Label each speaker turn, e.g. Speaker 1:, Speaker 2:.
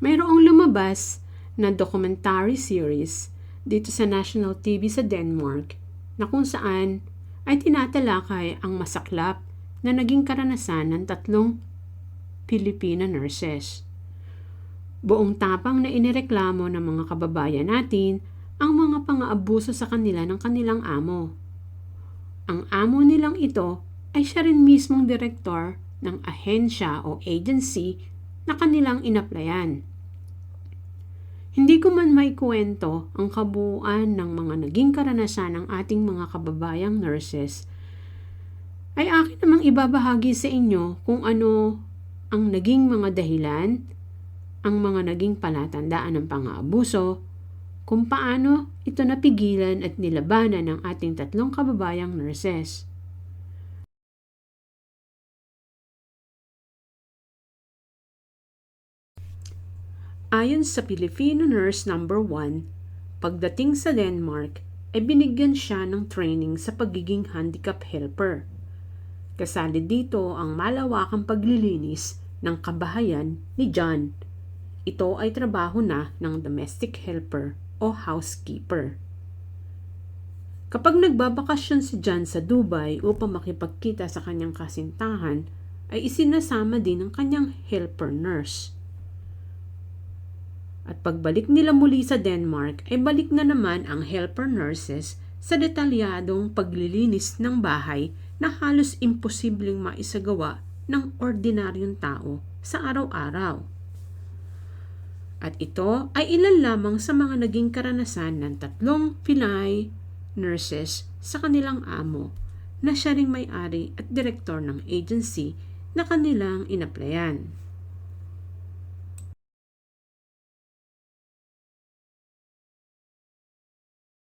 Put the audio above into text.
Speaker 1: mayroong lumabas na documentary series dito sa national TV sa Denmark na kung saan ay tinatalakay ang masaklap na naging karanasan ng 3 Filipina nurses. Buong tapang na inireklamo ng mga kababayan natin ang mga pang-aabuso sa kanila ng kanilang amo. Ang amo nilang ito ay siya rin mismong direktor ng ahensya o agency na kanilang inaplayan. Hindi ko man maikwento ang kabuuan ng mga naging karanasan ng ating mga kababayang nurses, ay akin namang ibabahagi sa inyo kung ano ang naging mga dahilan, ang mga naging palatandaan ng pang-aabuso, kung paano ito napigilan at nilabanan ng ating 3 kababayang nurses. Ayon sa Filipino Nurse number 1, pagdating sa Denmark ay binigyan siya ng training sa pagiging handicap helper. Kasali dito ang malawakang paglilinis ng kabahayan ni John. Ito ay trabaho na ng domestic helper o housekeeper. Kapag nagbabakasyon si John sa Dubai upang makipagkita sa kanyang kasintahan, ay isinasama din ang kanyang helper nurse. At pagbalik nila muli sa Denmark ay balik na naman ang helper nurses sa detalyadong paglilinis ng bahay na halos imposibleng maisagawa ng ordinaryong tao sa araw-araw. At ito ay ilan lamang sa mga naging karanasan ng 3 Filipina nurses sa kanilang amo na siya ring may-ari at direktor ng agency na kanilang inaplayan.